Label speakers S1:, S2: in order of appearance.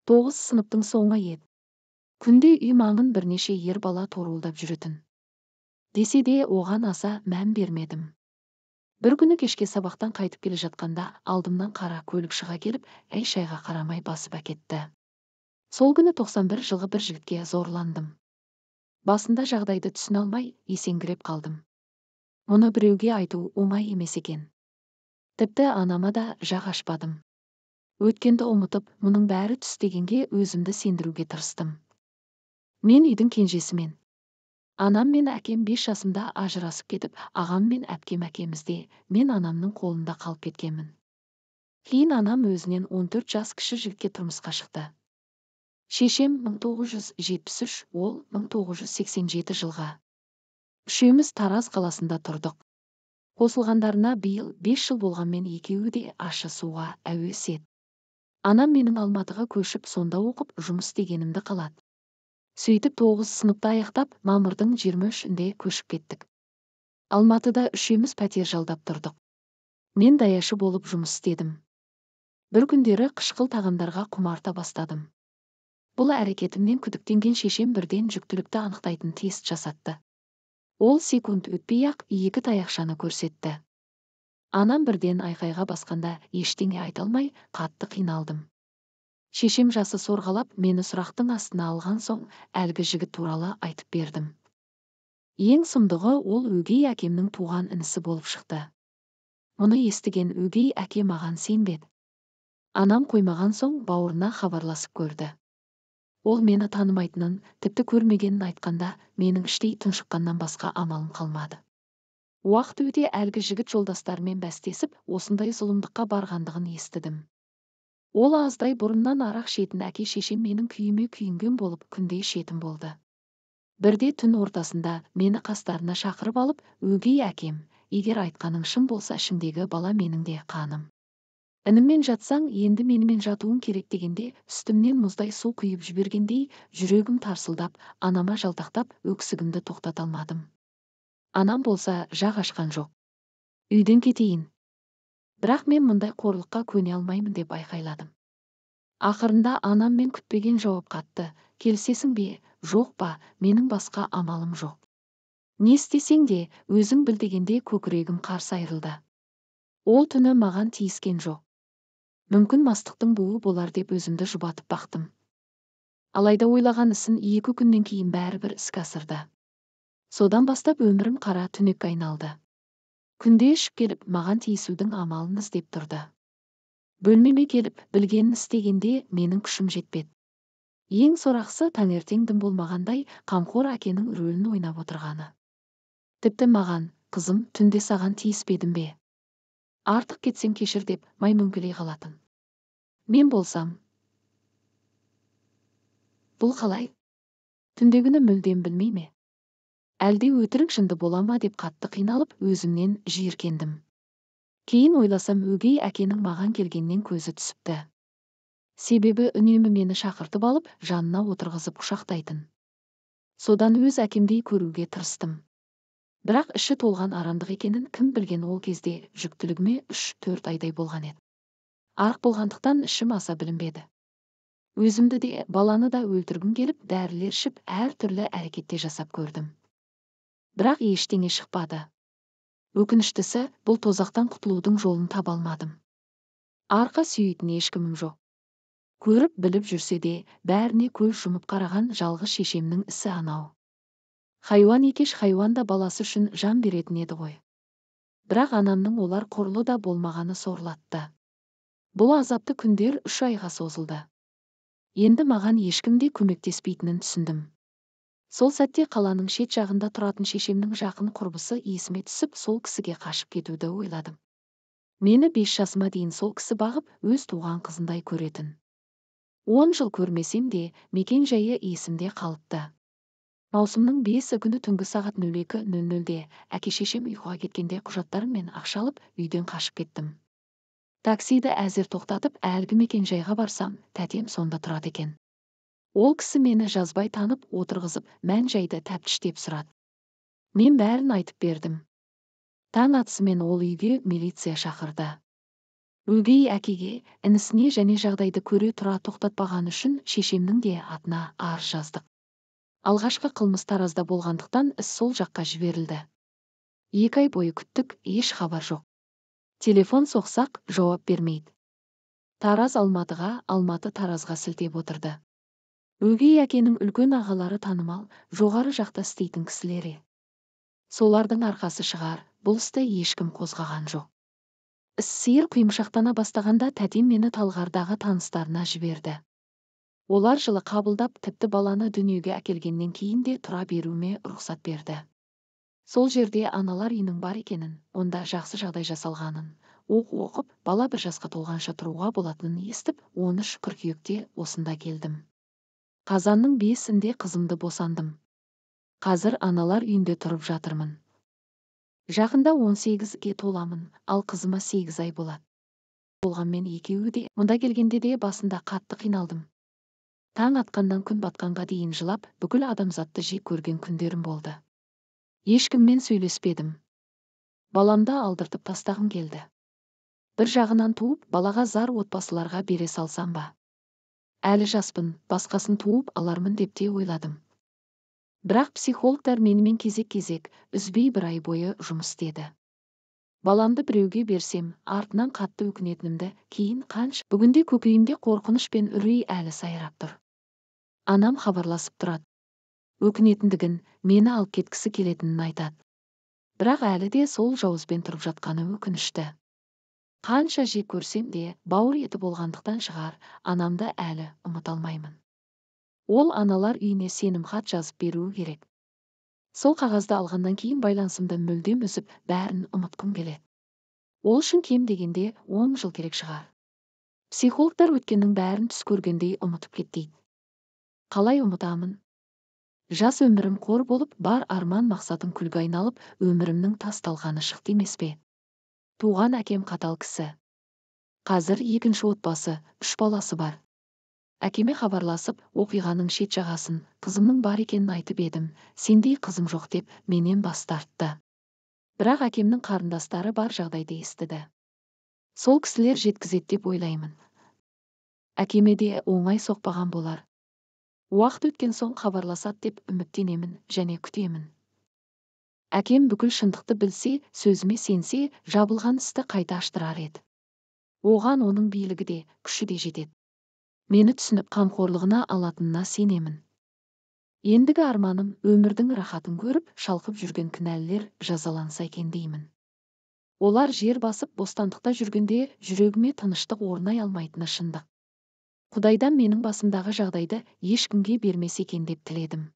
S1: 9 сыныптың соңы еді. Күнде үй маңын бірнеше ер бала торуылдап жүретін. Десе де оған аса мән бермедім. Бір күні кешке сабақтан қайтып келе жатқанда алдымнан қара көлік шыға келіп, әй-шайға қарамай басып әкетті. Сол күні 91 жылғы бір жігітке зорландым. Басында жағдайды түсіне алмай, есеңгіреп қалдым. Мұны біреуге айту оңай емес екен. Тіпті анама да жақ ашпадым. Өткенді ұмытып, мұның бәрі түс дегенге өзімді сендіруге тырыстым. Мен үйдің кенжесімін. Анам мен әкем 5 жасымда ажырасып кетіп, ағам мен әпкем әкемізде, мен анамның қолында қалып кеткенмін. Кейін анам өзінен 14 жас кіші жігітке тұрмысқа шықты. Шешем 1973, ол 1987 жылға. Үшеуміз Тараз қаласында тұрдық. Қосылғандарына биыл 5 жыл болғанмен екеуі де ащы суға әуес еді. Анам менің Алматыға көшіп, сонда оқып, жұмыс істегенімді қалады. Сөйтіп 9 сыныпты аяқтап, мамырдың 23-інде көшіп кеттік. Алматыда үшеуміз пәтер жалдап тұрдық. Мен даяшы болып жұмыс істедім. Бір күндері қышқыл тағамдарға құмарта бастадым. Бұл әрекетімнен күдіктенген шешем бірден жүктілікті анықтайтын тест жасатты. Ол секунд өтпей-ақ 2 таяқшаны көрсетті. Анам бірден айқайға басқанда ештеңе айта алмай, қатты қиналдым. Шешем жасы сорғалап, мені сұрақтың астына алған соң, әлгі жігіт туралы айтып бердім. Ең сұмдығы, ол өгей әкемнің туған інісі болып шықты. Мұны естіген өгей әке маған сенбеді. Анам қоймаған соң бауырына хабарласып көрді. Ол мені танымайтынын, тіпті көрмегенін айтқанда, менің іштей тұншыққаннан басқа амалым қалмады. Уақыт өте әлгі жігіт жолдастарымен бәстесіп, осындай зұлымдыққа барғандығын естідім. Ол аздай бұрыннан арақ ішетін әке шешем менің күйіме күйінген болып, күнде ішетін болды. Бірде түн ортасында мені қастарына шақырып алып, өгей әкем, егер айтқаның шын болса, ішіңдегі бала менің де қаным. Ініммен жатсаң, енді менімен жатуың керек дегенде, үстімнен мұздай су құйып жібергендей, жүрегім тарсылдап, анама жалтақтап, өксігімді тоқтата алмадым. Анам болса жақ ашқан жоқ. Үйден кетейін. Бірақ мен мұндай қорлыққа көне алмаймын деп айқайладым. Ақырында анам мен күтпеген жауап қатты. Келісесің бе, жоқ па, менің басқа амалым жоқ. Не істесең де, өзің біл дегенде көкірегім қарс айырылды. Ол түні маған тиіскен жоқ. Мүмкін мастықтың буы болар деп өзімді жұбатып бақтым. Алайда ойлаған ісін 2 күннен кейін бәрібір іске асырды. Содан бастап өмірім қара түнекке айналды. Күнде ішіп келіп, маған тиісудің амалын іздеп тұрды. Бөлмеме келіп, білгенін істегенде менің күшім жетпеді. Ең сорақысы, таңертең дым болмағандай қамқор әкенің рөлін ойнап отырғаны. Тіпті маған, қызым, түнде саған тиіспедім бе? Артық кетсем кешір деп маймөңкелей қалатын. Мен болсам, бұл қалай? Түндегіні мүлдем білмей ме? Әлде өтірік жынды бола ма деп қатты қиналып, өзімнен жиіркендім. Кейін ойласам, өгей әкенің маған келгеннен көзі түсіпті. Себебі үнемі мені шақыртып алып, жанына отырғызып құшақтайтын. Содан өз әкемдей көруге тырыстым. Бірақ іші толған арамдық екенін кім білген, ол кезде жүктілігіме 3-4 айдай болған еді. Арық болғандықтан ішім аса білінбеді. Өзімді де, баланы да өлтіргім келіп, дәрілер ішіп, әр түрлі әрекетте жасап көрдім. Бірақ ештеңе шықпады. Өкініштісі, бұл тозақтан құтылудың жолын таба алмадым. Арқа сүйейтін ешкімім жоқ. Көріп біліп жүрсе де, бәріне көз жұмып қараған жалғыз шешемнің ісі анау. Хайуан екеш, хайуан да баласы үшін жан беретін еді ғой. Бірақ анамның олар құрлы да болмағаны сорлатты. Бұл азапты күндер 3 айға созылды. Енді маған ешкім де көмектеспейтінін түсіндім. Сол сәтте қаланың шет жағында тұратын шешемнің жақын құрбысы есіме түсіп, сол кісіге қашып кетуді ойладым. Мені 5 жасыма дейін сол кісі бағып, өз туған қызындай көретін. 10 жыл көрмесем де, мекен жайы есімде қалыпты. Маусымның 5 күні түнгі сағат 02:00-де әке шешем ұйқыға кеткенде құжаттарым мен ақша алып, үйден қашып кеттім. Таксиді әзер тоқтатып, әлгі мекен жайға барсам, тәтем сонда тұрады екен. Ол кісі мені жазбай танып, отырғызып, мән жайды тәптіштеп сұрады. Мен бәрін айтып бердім. Таң атысымен ол үйге милиция шақырды. Өгей әкеге, інісіне және жағдайды көре тұра тоқтатпағаны үшін шешемнің де атына арыз жаздық. Алғашқы қылмыс Таразда болғандықтан іс сол жаққа жіберілді. 2 ай бойы күттік, еш хабар жоқ. Телефон соқсақ, жауап бермейді. Тараз Алматыға, Алматы Таразға сілтеп отырды. Өгей әкенің үлкен ағалары танымал, жоғары жақта істейтін кісілері. Солардың арқасы шығар, бұл істі ешкім қозғаған жоқ. Іс сиыр құйымшақтана бастағанда тәтем мені Талғардағы таныстарына жіберді. Олар жылы қабылдап, тіпті баланы дүниеге әкелгеннен кейін де тұра беруіме рұқсат берді. Сол жерде аналар үйінің бар екенін, онда жақсы жағдай жасалғанын, оқып, бала 1 жасқа толғанша тұруға болатынын естіп, 13 қыркүйекте осында келдім. Қазанның 5-інде қызымды босандым. Қазір аналар үйінде тұрып жатырмын. Жақында 18-ге толамын, ал қызыма 8 ай болады. Болғанмен екеуі де, мұнда келгенде де басында қатты қиналдым. Таң атқаннан күн батқанға дейін жылап, бүкіл адамзатты жек көрген күндерім болды. Ешкіммен сөйлеспедім. Баламды алдыртып тастағым келді. Бір жағынан туып, балаға зар отбасыларға бере салсам ба? Әлі жаспын, басқасын туып алармын деп те ойладым. Бірақ психологтар менімен кезек-кезек, үзбей 1 ай бойы жұмыс істеді. Баламды біреуге берсем, артынан қатты өкінетінімді, кейін қанша. Бүгінде көкейімде қорқыныш пен үрей әлі сайрап тұр. Анам хабарласып тұрады. Өкінетіндігін, мені алып кеткісі келетінін айтады. Бірақ әлі де сол жауызбен тұрып жатқаны өкінішті. Қанша жек көрсем де, бауыр еті болғандықтан шығар, анамды әлі ұмыта алмаймын. Ол аналар үйіне сенімхат жазып беруі керек. Сол қағазды алғаннан кейін байланысымды мүлдем үзіп, бәрін ұмытқым келеді. Ол үшін кем дегенде 10 жыл керек шығар. Психологтар өткеннің бәрін түс көргендей ұмытып кетті. Қалай ұмытамын? Жас өмірім қор болып, бар арман мақсатым күлге айналып, өмірімнің тасталғаны шықты емес пе? Туған әкем қатал кісі. Қазір 2-ші отбасы, 3 баласы бар. Әкеме хабарласып, оқиғаның шет жағасын, қызымның бар екенін айтып едім, сендей қызым жоқ деп, менен бас тартты. Бірақ әкемнің қарындастары бар жағдайды естіді. Сол кісілер жеткізеді деп ойлаймын. Әкеме де оңай соқпаған болар. Уақыт өткен соң хабарласады деп үміттенемін және күтемін. Әкем бүкіл шындықты білсе, сөзіме сенсе, жабылған істі қайта аштырар еді. Оған оның билігі де, күші де жетеді. Мені түсініп қамқорлығына алатынына сенемін. Ендігі арманым, өмірдің рахатын көріп, шалқып жүрген кінәлілер жазаланса екен деймін. Олар жер басып, бостандықта жүргенде, жүрегіме тыныштық орнай алмайтыны шындық. Құдайдан менің басымдағы жағдайды ешкімге бермесе екен деп тіледім.